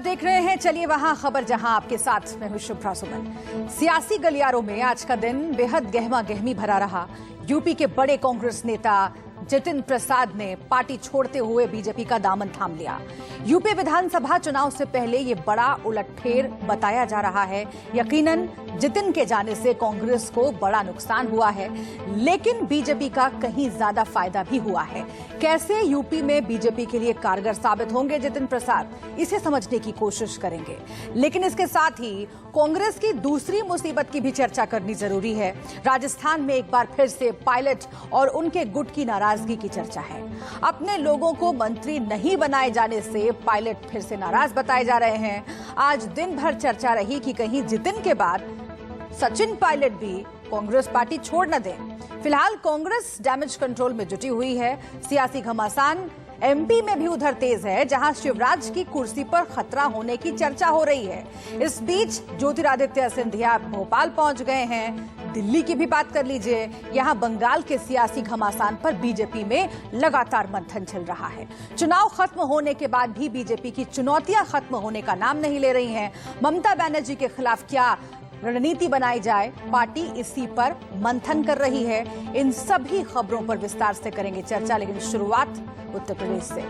आप देख रहे हैं चलिए वहां खबर जहां आपके साथ मैं हूं शुभ्रा सुमन। सियासी गलियारों में आज का दिन बेहद गहमा गहमी भरा रहा। यूपी के बड़े कांग्रेस नेता जितिन प्रसाद ने पार्टी छोड़ते हुए बीजेपी का दामन थाम लिया। यूपी विधानसभा चुनाव से पहले ये बड़ा उलटफेर बताया जा रहा है। यकीनन जितिन के जाने से कांग्रेस को बड़ा नुकसान हुआ है, लेकिन बीजेपी का कहीं ज्यादा फायदा भी हुआ है। कैसे यूपी में बीजेपी के लिए कारगर साबित होंगे जितिन प्रसाद, इसे समझने की कोशिश करेंगे। लेकिन इसके साथ ही कांग्रेस की दूसरी मुसीबत की भी चर्चा करनी जरूरी है। राजस्थान में एक बार फिर से पायलट और उनके गुट की नाराजगी की चर्चा है। अपने लोगों को मंत्री नहीं बनाए जाने से पायलट फिर से नाराज बताए जा रहे हैं। आज दिन भर चर्चा रही कि कहीं जितिन के बाद सचिन पायलट भी कांग्रेस पार्टी छोड़ न दें। फिलहाल कांग्रेस डैमेज कंट्रोल में जुटी हुई है। सियासी घमासान एमपी में भी उधर तेज है, जहां शिवराज की कुर्सी पर खतरा होने की चर्चा हो रही है। इस बीच ज्योतिरादित्य सिंधिया भोपाल पहुंच गए हैं। दिल्ली की भी बात कर लीजिए। यहां बंगाल के सियासी घमासान पर बीजेपी में लगातार मंथन चल रहा है। चुनाव खत्म होने के बाद भी बीजेपी की चुनौतियां खत्म होने का नाम नहीं ले रही हैं। ममता बनर्जी के खिलाफ क्या रणनीति बनाई जाए, पार्टी इसी पर मंथन कर रही है। इन सभी खबरों पर विस्तार से करेंगे चर्चा, लेकिन शुरुआत उत्तर प्रदेश से।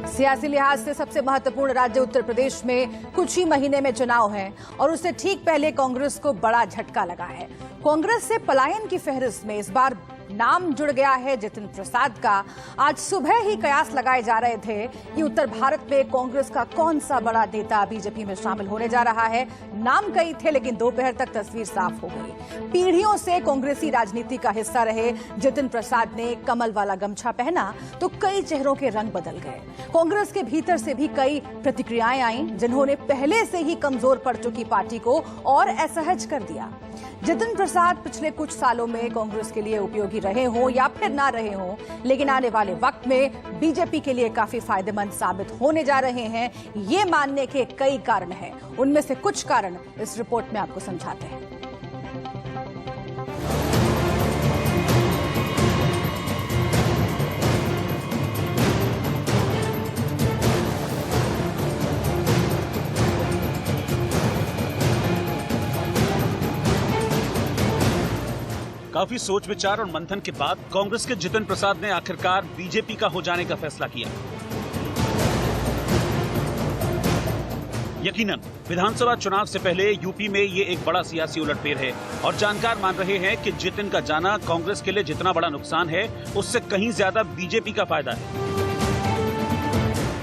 सियासी लिहाज से सबसे महत्वपूर्ण राज्य उत्तर प्रदेश में कुछ ही महीने में चुनाव है और उससे ठीक पहले कांग्रेस को बड़ा झटका लगा है। कांग्रेस से पलायन की फहरिस्त में इस बार नाम जुड़ गया है जितिन प्रसाद का। आज सुबह ही कयास लगाए जा रहे थे कि उत्तर भारत में कांग्रेस का कौन सा बड़ा नेता बीजेपी में शामिल होने जा रहा है। नाम कई थे, लेकिन दोपहर तक तस्वीर साफ हो गई। पीढ़ियों से कांग्रेसी राजनीति का हिस्सा रहे जितिन प्रसाद ने कमल वाला गमछा पहना तो कई चेहरों के रंग बदल गए। कांग्रेस के भीतर से भी कई प्रतिक्रियाएं आईं, जिन्होंने पहले से ही कमजोर पड़ चुकी पार्टी को और असहज कर दिया। जितिन प्रसाद पिछले कुछ सालों में कांग्रेस के लिए उपयोगी रहे हों या फिर ना रहे हों, लेकिन आने वाले वक्त में बीजेपी के लिए काफी फायदेमंद साबित होने जा रहे हैं। ये मानने के कई कारण हैं। उनमें से कुछ कारण इस रिपोर्ट में आपको समझाते हैं। काफी सोच विचार और मंथन के बाद कांग्रेस के जितिन प्रसाद ने आखिरकार बीजेपी का हो जाने का फैसला किया। यकीनन विधानसभा चुनाव से पहले यूपी में ये एक बड़ा सियासी उलटफेर है और जानकार मान रहे हैं कि जितिन का जाना कांग्रेस के लिए जितना बड़ा नुकसान है, उससे कहीं ज्यादा बीजेपी का फायदा है।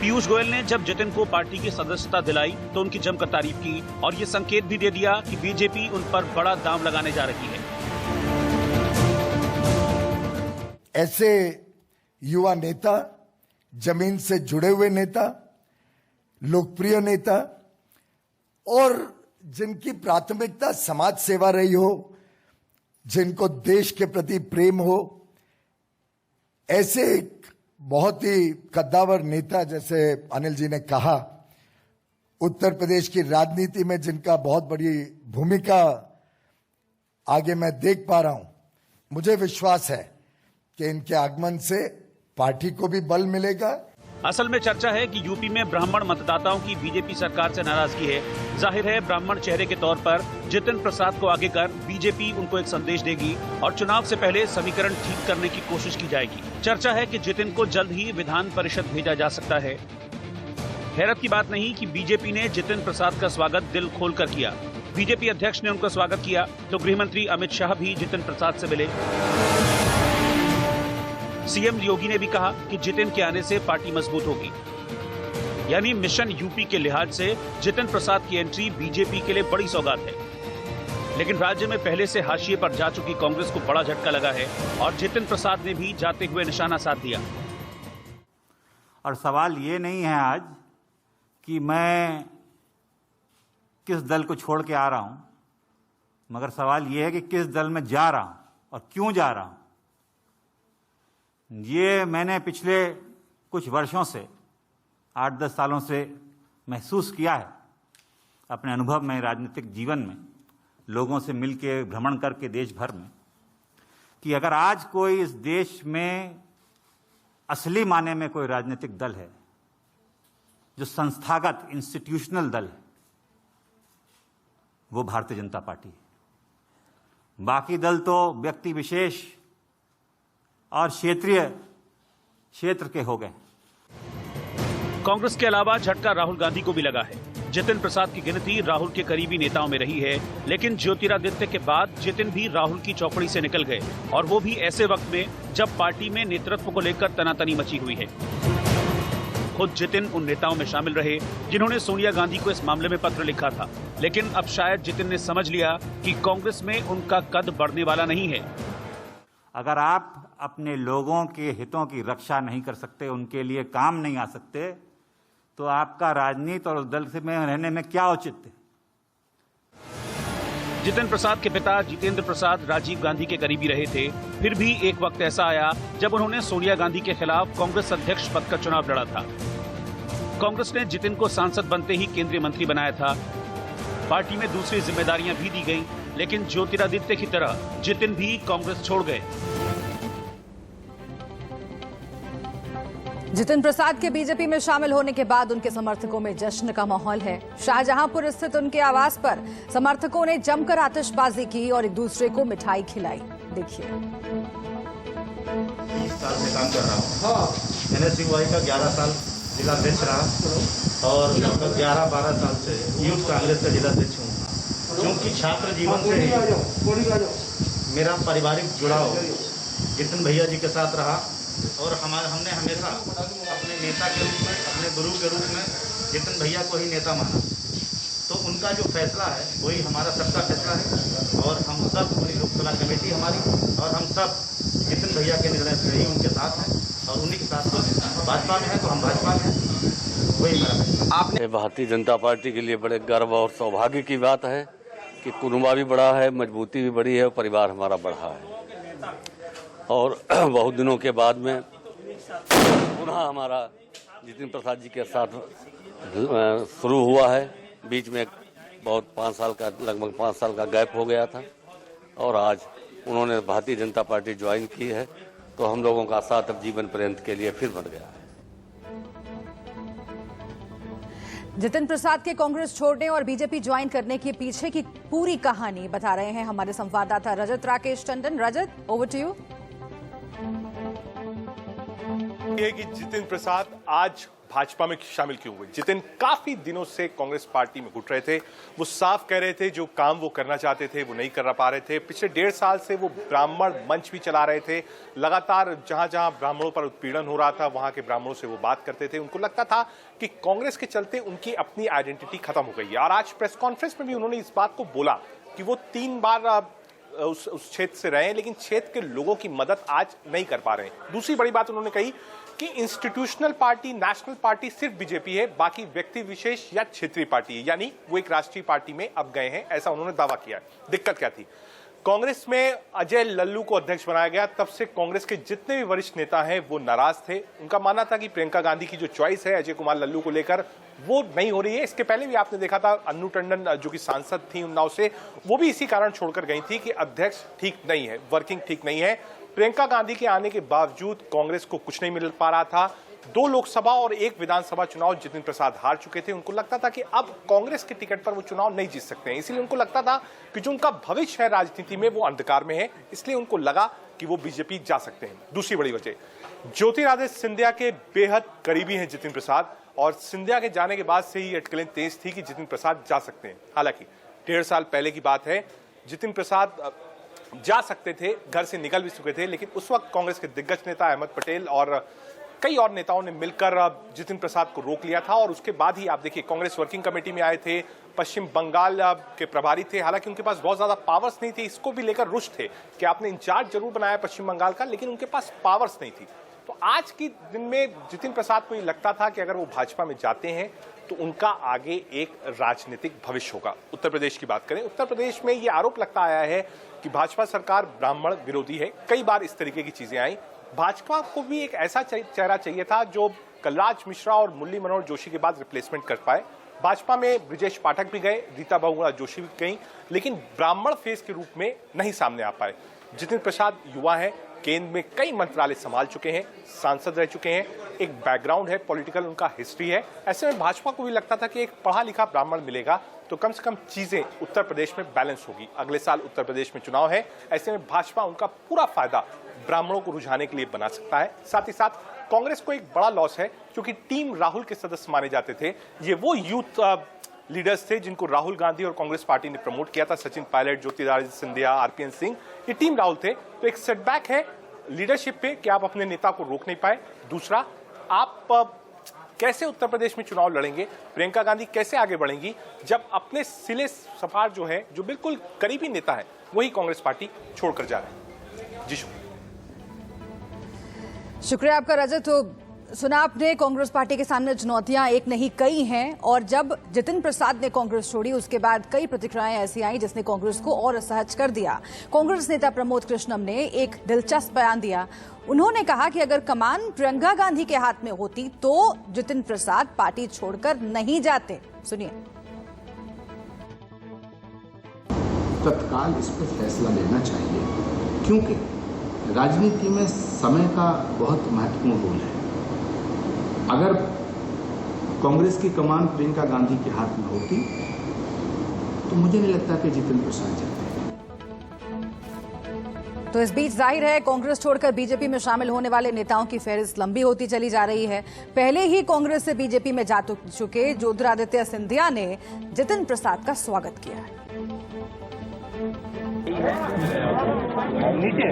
पीयूष गोयल ने जब जितिन को पार्टी की सदस्यता दिलाई तो उनकी जमकर तारीफ की और ये संकेत भी दे दिया कि बीजेपी उन पर बड़ा दांव लगाने जा रही है। ऐसे युवा नेता, जमीन से जुड़े हुए नेता, लोकप्रिय नेता और जिनकी प्राथमिकता समाज सेवा रही हो, जिनको देश के प्रति प्रेम हो, ऐसे एक बहुत ही कद्दावर नेता, जैसे अनिल जी ने कहा, उत्तर प्रदेश की राजनीति में जिनका बहुत बड़ी भूमिका आगे मैं देख पा रहा हूं, मुझे विश्वास है कि इनके आगमन से पार्टी को भी बल मिलेगा। असल में चर्चा है कि यूपी में ब्राह्मण मतदाताओं की बीजेपी सरकार से नाराजगी है। जाहिर है ब्राह्मण चेहरे के तौर पर जितिन प्रसाद को आगे कर बीजेपी उनको एक संदेश देगी और चुनाव से पहले समीकरण ठीक करने की कोशिश की जाएगी। चर्चा है कि जितिन को जल्द ही विधान परिषद भेजा जा सकता है। हैरत की बात नहीं कि बीजेपी ने जितिन प्रसाद का स्वागत दिल खोलकर किया। बीजेपी अध्यक्ष ने उनका स्वागत किया तो गृहमंत्री अमित शाह भी जितिन प्रसाद से मिले। सीएम योगी ने भी कहा कि जितिन के आने से पार्टी मजबूत होगी। यानी मिशन यूपी के लिहाज से जितिन प्रसाद की एंट्री बीजेपी के लिए बड़ी सौगात है। लेकिन राज्य में पहले से हाशिए पर जा चुकी कांग्रेस को बड़ा झटका लगा है और जितिन प्रसाद ने भी जाते हुए निशाना साध दिया। और सवाल ये नहीं है आज कि मैं किस दल को छोड़ के आ रहा हूं, मगर सवाल ये है कि किस दल में जा रहा हूं और क्यों जा रहा हूं। ये मैंने पिछले कुछ वर्षों से, 8-10 सालों से महसूस किया है अपने अनुभव में, राजनीतिक जीवन में, लोगों से मिलके, भ्रमण करके देश भर में, कि अगर आज कोई इस देश में असली माने में कोई राजनीतिक दल है जो संस्थागत इंस्टीट्यूशनल दल है वो भारतीय जनता पार्टी है। बाकी दल तो व्यक्ति विशेष और क्षेत्र के हो गए। कांग्रेस के अलावा झटका राहुल गांधी को भी लगा है। जितिन प्रसाद की गिनती राहुल के करीबी नेताओं में रही है, लेकिन ज्योतिरादित्य के बाद जितिन भी राहुल की चौकड़ी से निकल गए, और वो भी ऐसे वक्त में जब पार्टी में नेतृत्व को लेकर तनातनी मची हुई है। खुद जितिन उन नेताओं में शामिल रहे जिन्होंने सोनिया गांधी को इस मामले में पत्र लिखा था, लेकिन अब शायद जितिन ने समझ लिया कि कांग्रेस में उनका कद बढ़ने वाला नहीं है। अगर आप अपने लोगों के हितों की रक्षा नहीं कर सकते, उनके लिए काम नहीं आ सकते, तो आपका राजनीति और दल से में रहने में क्या औचित्य है? जितिन प्रसाद के पिता जितेंद्र प्रसाद राजीव गांधी के करीबी रहे थे। फिर भी एक वक्त ऐसा आया जब उन्होंने सोनिया गांधी के खिलाफ कांग्रेस अध्यक्ष पद का चुनाव लड़ा था। कांग्रेस ने जितिन को सांसद बनते ही केंद्रीय मंत्री बनाया था। पार्टी में दूसरी जिम्मेदारियां भी दी गईं, लेकिन ज्योतिरादित्य की तरह जितिन भी कांग्रेस छोड़ गए। जितिन प्रसाद के बीजेपी में शामिल होने के बाद उनके समर्थकों में जश्न का माहौल है। शाहजहांपुर स्थित उनके आवास पर समर्थकों ने जमकर आतिशबाजी की और एक दूसरे को मिठाई खिलाई। देखिए। 30 साल से काम कर रहा हूँ। NSUI का 11 साल जिलाध्यक्ष रहा और 11-12 साल से यूथ कांग्रेस का जिलाध्यक्ष हूँ। क्योंकि छात्र जीवन से ही मेरा पारिवारिक जुड़ाव जितिन भैया जी के साथ रहा और हमने हमेशा अपने नेता के रूप में, अपने गुरु के रूप में जितिन भैया को ही नेता माना। तो उनका जो फैसला है वही हमारा सबका फैसला है और हम सब, पूरी लोकसभा कमेटी हमारी और हम सब जितिन भैया के निर्णय से ही उनके साथ हैं और उन्हीं के साथ तो भाजपा में है तो हम भाजपा में हैं, वही मेरा फैसला। आपने भारतीय जनता पार्टी के लिए बड़े गर्व और सौभाग्य की बात है कि कुनबा भी बड़ा है, मजबूती भी बड़ी है और परिवार हमारा बढ़ा है। और बहुत दिनों के बाद में पुनः हमारा जितिन प्रसाद जी के साथ शुरू हुआ है। बीच में बहुत 5 साल का, लगभग 5 साल का गैप हो गया था और आज उन्होंने भारतीय जनता पार्टी ज्वाइन की है, तो हम लोगों का साथ अब जीवन पर्यंत के लिए फिर बन गया है। जितिन प्रसाद के कांग्रेस छोड़ने और बीजेपी ज्वाइन करने के पीछे की पूरी कहानी बता रहे हैं हमारे संवाददाता रजत राकेश टंडन। रजत, ओवर टू यू। ये कि जितिन प्रसाद आज भाजपा में शामिल क्यों हुए? जितिन काफी दिनों से कांग्रेस पार्टी में घुट रहे थे। वो साफ कह रहे थे जो काम वो करना चाहते थे वो नहीं कर पा रहे थे। पिछले 1.5 साल से वो ब्राह्मण मंच भी चला रहे थे। लगातार जहां जहां ब्राह्मणों पर उत्पीड़न हो रहा था वहां के ब्राह्मणों से वो बात करते थे। उनको लगता था कि कांग्रेस के चलते उनकी अपनी आइडेंटिटी खत्म हो गई है। और आज प्रेस कॉन्फ्रेंस में भी उन्होंने इस बात को बोला कि वो 3 बार उस क्षेत्र से रहे, लेकिन क्षेत्र के लोगों की मदद आज नहीं कर पा रहे हैं। दूसरी बड़ी बात उन्होंने कही कि इंस्टीट्यूशनल पार्टी, नेशनल पार्टी सिर्फ बीजेपी है, बाकी व्यक्ति विशेष या क्षेत्रीय पार्टी है, यानी वो एक राष्ट्रीय पार्टी में अब गए हैं, ऐसा उन्होंने दावा किया। दिक्कत क्या थी? कांग्रेस में अजय लल्लू को अध्यक्ष बनाया गया, तब से कांग्रेस के जितने भी वरिष्ठ नेता हैं वो नाराज थे। उनका मानना था कि प्रियंका गांधी की जो चॉइस है अजय कुमार लल्लू को लेकर वो नहीं हो रही है। इसके पहले भी आपने देखा था अन्नू टंडन जो कि सांसद थी उन्नाव से, वो भी इसी कारण छोड़कर गई थी कि अध्यक्ष ठीक नहीं है, वर्किंग ठीक नहीं है। प्रियंका गांधी के आने के बावजूद कांग्रेस को कुछ नहीं मिल पा रहा था। 2 लोकसभा और 1 विधानसभा चुनाव जितिन प्रसाद हार चुके थे। उनको लगता था कि अब कांग्रेस के टिकट पर वो चुनाव नहीं जीत सकते हैं, इसलिए उनको लगता था कि जो उनका भविष्य है राजनीति में वो अंधकार में है, इसलिए उनको लगा कि वो बीजेपी जा सकते हैं। दूसरी बड़ी वजह, ज्योतिरादित्य सिंधिया के बेहद करीबी हैं जितिन प्रसाद और सिंधिया के जाने के बाद से ही अटकलें तेज थी कि जितिन प्रसाद जा सकते हैं। हालांकि 1.5 साल पहले की बात है, जितिन प्रसाद जा सकते थे, घर से निकल भी चुके थे, लेकिन उस वक्त कांग्रेस के दिग्गज नेता अहमद पटेल और कई और नेताओं ने मिलकर जितिन प्रसाद को रोक लिया था। और उसके बाद ही आप देखिए कांग्रेस वर्किंग कमेटी में आए थे, पश्चिम बंगाल के प्रभारी थे। हालांकि उनके पास बहुत ज्यादा पावर्स नहीं थी, इसको भी लेकर रुष्ट थे कि आपने इंचार्ज जरूर बनाया पश्चिम बंगाल का, लेकिन उनके पास पावर्स नहीं थी। तो आज के दिन में जितिन प्रसाद को ये लगता था कि अगर वो भाजपा में जाते हैं तो उनका आगे एक राजनीतिक भविष्य होगा। उत्तर प्रदेश की बात करें, उत्तर प्रदेश में ये आरोप लगता आया है कि भाजपा सरकार ब्राह्मण विरोधी है। कई बार इस तरीके की चीजें आई। भाजपा को भी एक ऐसा चेहरा चाहिए था जो कलराज मिश्रा और मुरली मनोहर जोशी के बाद रिप्लेसमेंट कर पाए। भाजपा में ब्रिजेश पाठक भी गए, रीता बहुगुणा जोशी भी गई, लेकिन ब्राह्मण फेस के रूप में नहीं सामने आ पाए। जितिन प्रसाद युवा है, केंद्र में कई मंत्रालय संभाल चुके हैं, सांसद रह चुके हैं, एक बैकग्राउंड है, पॉलिटिकल उनका हिस्ट्री है। ऐसे में भाजपा को भी लगता था कि एक पढ़ा लिखा ब्राह्मण मिलेगा तो कम से कम चीजें उत्तर प्रदेश में बैलेंस होगी। अगले साल उत्तर प्रदेश में चुनाव है, ऐसे में भाजपा उनका पूरा फायदा ब्राह्मणों को रुझाने के लिए बना सकता है। साथ ही साथ कांग्रेस को एक बड़ा लॉस है, क्योंकि टीम राहुल के सदस्य माने जाते थे। ये वो यूथ लीडर्स थे जिनको राहुल गांधी और कांग्रेस पार्टी ने प्रमोट किया था। सचिन पायलट, ज्योतिरादित्य सिंधिया, आरपीएन सिंह, ये टीम राहुल थे। तो एक सेटबैक है लीडरशिप पे कि आप अपने नेता को रोक नहीं पाए। दूसरा, आप कैसे उत्तर प्रदेश में चुनाव लड़ेंगे, प्रियंका गांधी कैसे आगे बढ़ेंगी जब अपने सिले सफार जो है, जो बिल्कुल करीबी नेता है, वही कांग्रेस पार्टी छोड़कर जा रहे हैं। जी शुक्रिया आपका रजत। तो सुना आपने, कांग्रेस पार्टी के सामने चुनौतियां एक नहीं कई हैं, और जब जितिन प्रसाद ने कांग्रेस छोड़ी उसके बाद कई प्रतिक्रियाएं ऐसी आई जिसने कांग्रेस को और असहज कर दिया। कांग्रेस नेता प्रमोद कृष्णम ने एक दिलचस्प बयान दिया। उन्होंने कहा कि अगर कमान प्रियंका गांधी के हाथ में होती तो जितिन प्रसाद पार्टी छोड़कर नहीं जाते। सुनिए। तत्काल इस पर फैसला लेना चाहिए, क्योंकि राजनीति में समय का बहुत महत्वपूर्ण रोल है। अगर कांग्रेस की कमान प्रियंका गांधी के हाथ में होती तो मुझे नहीं लगता कि जितिन प्रसाद जाते। तो इस बीच जाहिर है कांग्रेस छोड़कर बीजेपी में शामिल होने वाले नेताओं की फहरिस्त लंबी होती चली जा रही है। पहले ही कांग्रेस से बीजेपी में जा चुके ज्योतिरादित्य सिंधिया ने जितिन प्रसाद का स्वागत किया है।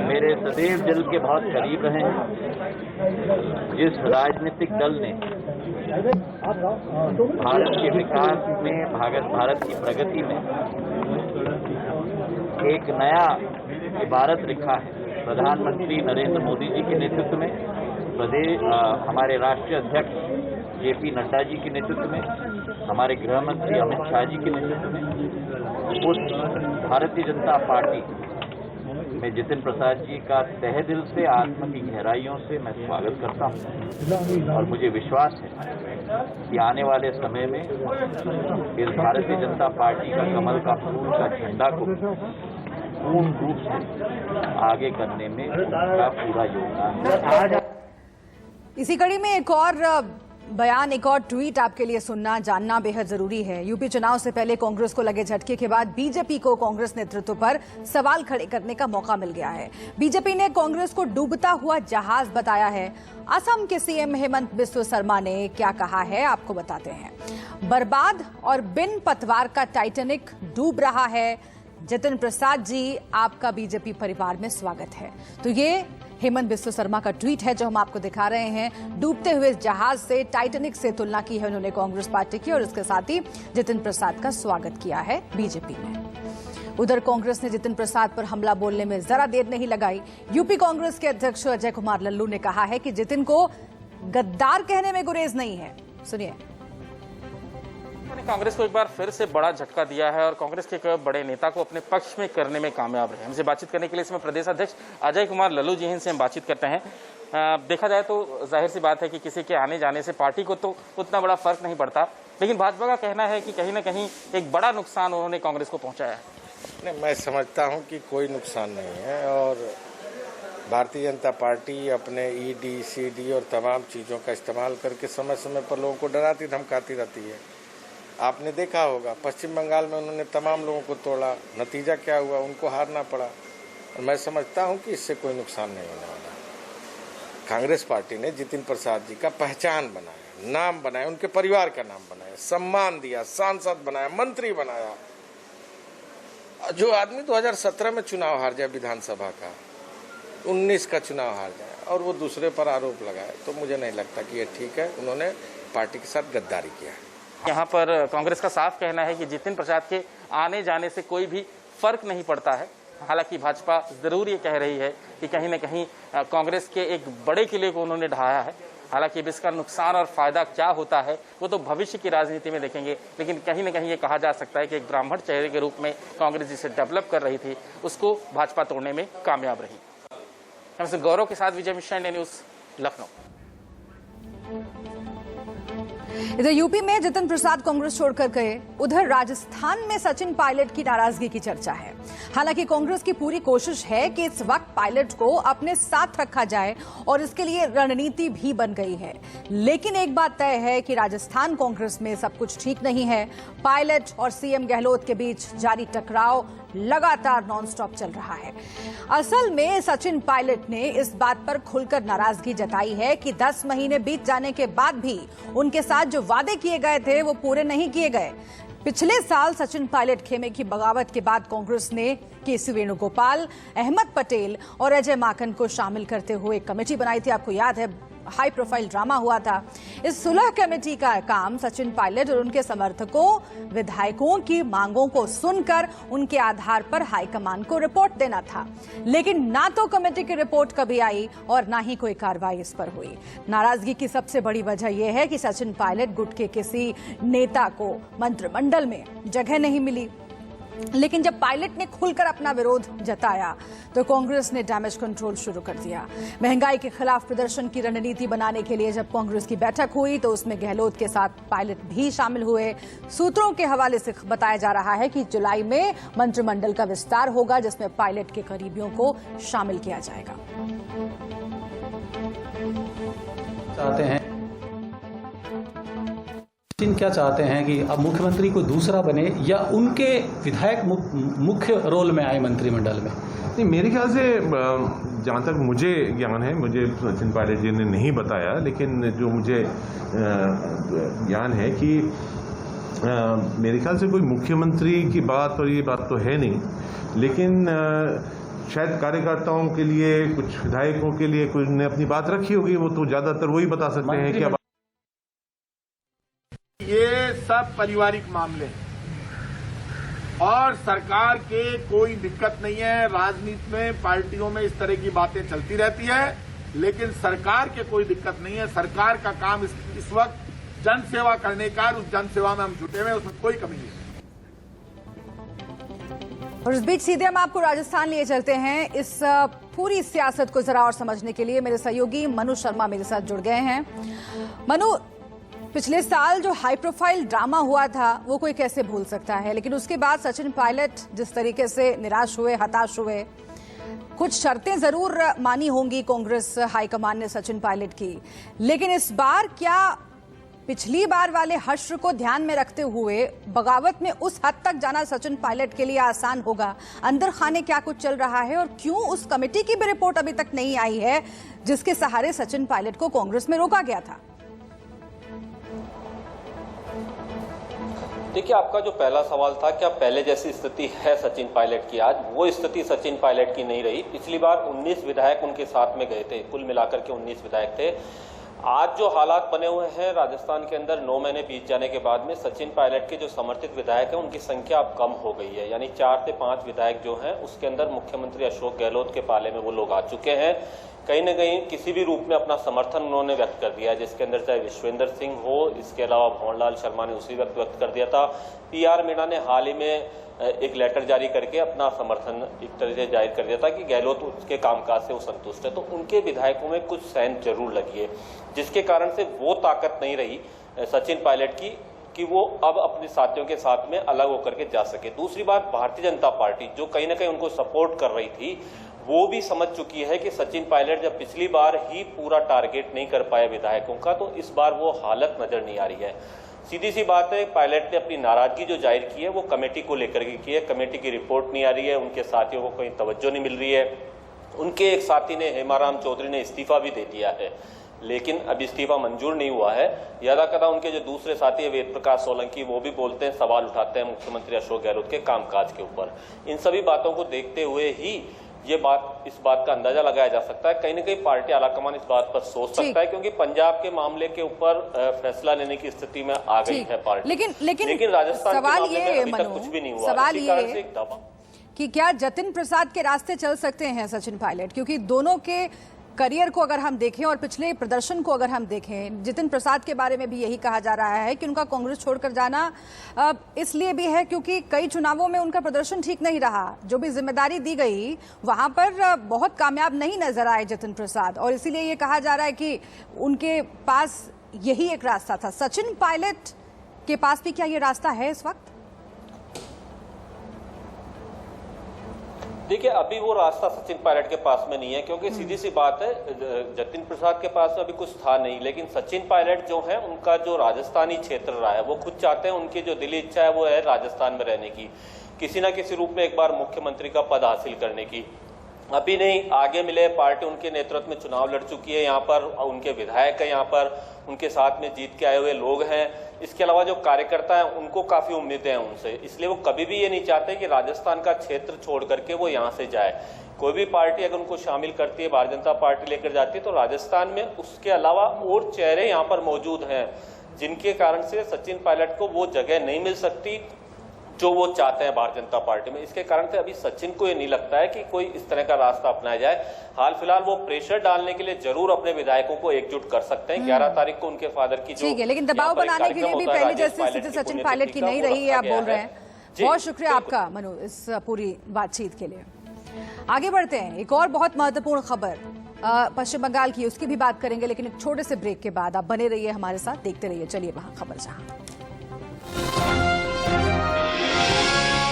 मेरे सदैव दिल के बहुत करीब रहे हैं। जिस राजनीतिक दल ने भारत के विकास में, भारत की प्रगति में एक नया इबारत लिखा है, प्रधानमंत्री नरेंद्र मोदी जी के नेतृत्व में, हमारे राष्ट्रीय अध्यक्ष जेपी नड्डा जी के नेतृत्व में, हमारे गृह मंत्री अमित शाह जी के नेतृत्व में, उस भारतीय जनता पार्टी में जितिन प्रसाद जी का तहे दिल से, आत्मा की गहराइयों से मैं स्वागत करता हूं। और मुझे विश्वास है कि आने वाले समय में इस भारतीय जनता पार्टी का कमल का फूल का झंडा को पूर्ण रूप से आगे करने में उनका पूरा योगदान है। इसी कड़ी में एक और बयान, एक और ट्वीट आपके लिए सुनना जानना बेहद जरूरी है। यूपी चुनाव से पहले कांग्रेस को लगे झटके के बाद बीजेपी को कांग्रेस नेतृत्व पर सवाल खड़े करने का मौका मिल गया है। बीजेपी ने कांग्रेस को डूबता हुआ जहाज बताया है। असम के सीएम हेमंत बिस्व शर्मा ने क्या कहा है आपको बताते हैं। बर्बाद और बिन पतवार का टाइटैनिक डूब रहा है। जितिन प्रसाद जी, आपका बीजेपी परिवार में स्वागत है। तो ये हेमंत बिस्व शर्मा का ट्वीट है जो हम आपको दिखा रहे हैं। डूबते हुए जहाज से, टाइटैनिक से तुलना की है उन्होंने कांग्रेस पार्टी की, और इसके साथ ही जितिन प्रसाद का स्वागत किया है बीजेपी ने। उधर कांग्रेस ने जितिन प्रसाद पर हमला बोलने में जरा देर नहीं लगाई। यूपी कांग्रेस के अध्यक्ष अजय कुमार लल्लू ने कहा है कि जितिन को गद्दार कहने में गुरेज नहीं है। सुनिए। कांग्रेस को एक बार फिर से बड़ा झटका दिया है और कांग्रेस के एक बड़े नेता को अपने पक्ष में करने में कामयाब रहे। हमसे बातचीत करने के लिए इसमें प्रदेश अध्यक्ष अजय कुमार लल्लू जी हैं, इनसे हम बातचीत करते हैं। देखा जाए तो जाहिर सी बात है कि किसी के आने जाने से पार्टी को तो उतना बड़ा फर्क नहीं पड़ता, लेकिन भाजपा का कहना है कि कहीं ना कहीं एक बड़ा नुकसान उन्होंने कांग्रेस को पहुंचाया है। नहीं, मैं समझता हूं कि कोई नुकसान नहीं है, और भारतीय जनता पार्टी अपने ईडी, सीडी और तमाम चीज़ों का इस्तेमाल करके समय समय पर लोगों को डराती धमकाती रहती है। आपने देखा होगा पश्चिम बंगाल में उन्होंने तमाम लोगों को तोड़ा, नतीजा क्या हुआ, उनको हारना पड़ा। और मैं समझता हूं कि इससे कोई नुकसान नहीं होने वाला। कांग्रेस पार्टी ने जितिन प्रसाद जी का पहचान बनाया, नाम बनाया, उनके परिवार का नाम बनाया, सम्मान दिया, सांसद बनाया, मंत्री बनाया। जो आदमी 2017 में चुनाव हार जाए विधानसभा का, 19 का चुनाव हार जाए और वो दूसरे पर आरोप लगाए, तो मुझे नहीं लगता कि ये ठीक है। उन्होंने पार्टी के साथ गद्दारी किया है। यहाँ पर कांग्रेस का साफ कहना है कि जितिन प्रसाद के आने जाने से कोई भी फर्क नहीं पड़ता है। हालांकि भाजपा जरूर ये कह रही है कि कहीं ना कहीं कांग्रेस के एक बड़े किले को उन्होंने ढहाया है। हालांकि इसका नुकसान और फायदा क्या होता है वो तो भविष्य की राजनीति में देखेंगे, लेकिन कहीं ना कहीं ये कहा जा सकता है कि एक ब्राह्मण चेहरे के रूप में कांग्रेस जिसे डेवलप कर रही थी उसको भाजपा तोड़ने में कामयाब रही। हमसे गौरव के साथ विजय मिश्रा, इंडिया न्यूज, लखनऊ। इधर यूपी में जितिन प्रसाद कांग्रेस छोड़कर गए, उधर राजस्थान में सचिन पायलट की नाराजगी की चर्चा है। हालांकि कांग्रेस की पूरी कोशिश है कि इस वक्त पायलट को अपने साथ रखा जाए और इसके लिए रणनीति भी बन गई है। लेकिन एक बात तय है कि राजस्थान कांग्रेस में सब कुछ ठीक नहीं है। पायलट और सीएम गहलोत के बीच जारी टकराव लगातार नॉनस्टॉप चल रहा है। असल में सचिन पायलट ने इस बात पर खुलकर नाराजगी जताई है कि 10 महीने बीत जाने के बाद भी उनके साथ जो वादे किए गए थे वो पूरे नहीं किए गए। पिछले साल सचिन पायलट खेमे की बगावत के बाद कांग्रेस ने केसी वेणुगोपाल, अहमद पटेल और अजय माकन को शामिल करते हुए एक कमेटी बनाई थी। आपको याद है, हाई प्रोफाइल ड्रामा हुआ था। इस सुलह कमेटी का काम सचिन पायलट और उनके समर्थकों, विधायकों की मांगों को सुनकर उनके आधार पर हाईकमान को रिपोर्ट देना था। लेकिन ना तो कमेटी की रिपोर्ट कभी आई और ना ही कोई कार्रवाई इस पर हुई। नाराजगी की सबसे बड़ी वजह यह है कि सचिन पायलट गुट के किसी नेता को मंत्रिमंडल में जगह नहीं मिली। लेकिन जब पायलट ने खुलकर अपना विरोध जताया तो कांग्रेस ने डैमेज कंट्रोल शुरू कर दिया। महंगाई के खिलाफ प्रदर्शन की रणनीति बनाने के लिए जब कांग्रेस की बैठक हुई तो उसमें गहलोत के साथ पायलट भी शामिल हुए। सूत्रों के हवाले से बताया जा रहा है कि जुलाई में मंत्रिमंडल का विस्तार होगा, जिसमें पायलट के करीबियों को शामिल किया जाएगा। चाहते हैं क्या चाहते हैं कि अब मुख्यमंत्री को दूसरा बने या उनके विधायक मुख्य रोल में आए मंत्रिमंडल में? नहीं, मेरे ख्याल से जहाँ तक मुझे ज्ञान है, मुझे सचिन पायलट जी ने नहीं बताया, लेकिन जो मुझे ज्ञान है कि मेरे ख्याल से कोई मुख्यमंत्री की बात और ये बात तो है नहीं, लेकिन शायद कार्यकर्ताओं के लिए, कुछ विधायकों के लिए कुछ ने अपनी बात रखी होगी। वो तो ज्यादातर वही बता सकते हैं कि ये सब पारिवारिक मामले हैं और सरकार के कोई दिक्कत नहीं है। राजनीति में, पार्टियों में इस तरह की बातें चलती रहती है, लेकिन सरकार के कोई दिक्कत नहीं है। सरकार का काम इस वक्त जन सेवा करने का, उस जन सेवा में हम जुटे हुए, उसमें कोई कमी नहीं है। और इस बीच सीधे हम आपको राजस्थान लिए चलते हैं। इस पूरी सियासत को जरा और समझने के लिए मेरे सहयोगी मनु शर्मा मेरे साथ जुड़ गए हैं। मनु, पिछले साल जो हाई प्रोफाइल ड्रामा हुआ था वो कोई कैसे भूल सकता है, लेकिन उसके बाद सचिन पायलट जिस तरीके से निराश हुए, हताश हुए, कुछ शर्तें जरूर मानी होंगी कांग्रेस हाईकमान ने सचिन पायलट की, लेकिन इस बार क्या पिछली बार वाले हश्र को ध्यान में रखते हुए बगावत में उस हद तक जाना सचिन पायलट के लिए आसान होगा? अंदर खाने क्या कुछ चल रहा है और क्यों उस कमेटी की भी रिपोर्ट अभी तक नहीं आई है जिसके सहारे सचिन पायलट को कांग्रेस में रोका गया था? देखिए, आपका जो पहला सवाल था क्या पहले जैसी स्थिति है सचिन पायलट की आज, वो स्थिति सचिन पायलट की नहीं रही। पिछली बार 19 विधायक उनके साथ में गए थे, कुल मिलाकर के 19 विधायक थे। आज जो हालात बने हुए हैं राजस्थान के अंदर 9 महीने बीत जाने के बाद में सचिन पायलट के जो समर्थित विधायक हैं उनकी संख्या अब कम हो गई है, यानी 4 से 5 विधायक जो हैं उसके अंदर मुख्यमंत्री अशोक गहलोत के पाले में वो लोग आ चुके हैं। कहीं न कहीं किसी भी रूप में अपना समर्थन उन्होंने व्यक्त कर दिया है, जिसके अंदर चाहे विश्वेंद्र सिंह हो, इसके अलावा भंवरलाल शर्मा ने उसी वक्त व्यक्त कर दिया था। PR मीणा ने हाल ही में एक लेटर जारी करके अपना समर्थन एक तरह से जाहिर कर दिया था कि गहलोत उसके कामकाज से वो संतुष्ट है। तो उनके विधायकों में कुछ सहन जरूर लगी है, जिसके कारण से वो ताकत नहीं रही सचिन पायलट की कि वो अब अपने साथियों के साथ में अलग होकर के जा सके। दूसरी बात, भारतीय जनता पार्टी जो कहीं ना कहीं उनको सपोर्ट कर रही थी वो भी समझ चुकी है कि सचिन पायलट जब पिछली बार ही पूरा टारगेट नहीं कर पाए विधायकों का, तो इस बार वो हालत नजर नहीं आ रही है। सीधी सी बात है, पायलट ने अपनी नाराजगी जो जाहिर की है वो कमेटी को लेकर के की है। कमेटी की रिपोर्ट नहीं आ रही है, उनके साथियों को कहीं तवज्जो नहीं मिल रही है। उनके एक साथी ने, हेमाराम चौधरी ने इस्तीफा भी दे दिया है, लेकिन अब इस्तीफा मंजूर नहीं हुआ है। यदा कदा उनके जो दूसरे साथी है वेद प्रकाश सोलंकी, वो भी बोलते हैं, सवाल उठाते हैं मुख्यमंत्री अशोक गहलोत के कामकाज के ऊपर। इन सभी बातों को देखते हुए ही इस बात का अंदाजा लगाया जा सकता है, कहीं ना कहीं पार्टी आलाकमान इस बात पर सोच सकता है, क्योंकि पंजाब के मामले के ऊपर फैसला लेने की स्थिति में आ गई है पार्टी। लेकिन राजस्थान के मामले में अभी तक कुछ भी नहीं हुआ। सवाल ये कि क्या जतिन प्रसाद के रास्ते चल सकते हैं सचिन पायलट, क्योंकि दोनों के करियर को अगर हम देखें और पिछले प्रदर्शन को अगर हम देखें, जितिन प्रसाद के बारे में भी यही कहा जा रहा है कि उनका कांग्रेस छोड़कर जाना इसलिए भी है क्योंकि कई चुनावों में उनका प्रदर्शन ठीक नहीं रहा। जो भी जिम्मेदारी दी गई वहां पर बहुत कामयाब नहीं नजर आए जितिन प्रसाद, और इसीलिए ये कहा जा रहा है कि उनके पास यही एक रास्ता था। सचिन पायलट के पास भी क्या ये रास्ता है इस वक्त? देखिए, अभी वो रास्ता सचिन पायलट के पास में नहीं है, क्योंकि सीधी सी बात है, जतिन प्रसाद के पास अभी कुछ था नहीं। लेकिन सचिन पायलट जो है, उनका जो राजस्थानी क्षेत्र रहा है, वो खुद चाहते हैं, उनकी जो दिली इच्छा है वो है राजस्थान में रहने की, किसी ना किसी रूप में एक बार मुख्यमंत्री का पद हासिल करने की। अभी नहीं, आगे मिले, पार्टी उनके नेतृत्व में चुनाव लड़ चुकी है, यहाँ पर उनके विधायक है, यहाँ पर उनके साथ में जीत के आए हुए लोग हैं। इसके अलावा जो कार्यकर्ता हैं, उनको काफी उम्मीदें हैं उनसे, इसलिए वो कभी भी ये नहीं चाहते कि राजस्थान का क्षेत्र छोड़ करके वो यहाँ से जाए। कोई भी पार्टी अगर उनको शामिल करती है, भारतीय जनता पार्टी लेकर जाती है, तो राजस्थान में उसके अलावा और चेहरे यहाँ पर मौजूद हैं, जिनके कारण से सचिन पायलट को वो जगह नहीं मिल सकती जो वो चाहते हैं भारतीय जनता पार्टी में। इसके कारण से अभी सचिन को ये नहीं लगता है कि कोई इस तरह का रास्ता अपनाया जाए। हाल फिलहाल वो प्रेशर डालने के लिए जरूर अपने विधायकों को एकजुट कर सकते हैं। 11 तारीख को उनके फादर की जो, ठीक है, लेकिन दबाव बनाने के लिए भी पहले जैसी स्थिति सचिन पायलट की नहीं रही है, आप बोल रहे हैं। बहुत शुक्रिया आपका मनु इस पूरी बातचीत के लिए। आगे बढ़ते हैं, एक और बहुत महत्वपूर्ण खबर पश्चिम बंगाल की, उसकी भी बात करेंगे, लेकिन एक छोटे से ब्रेक के बाद। आप बने रहिए हमारे साथ, देखते रहिए चलिए वहां खबर जहां।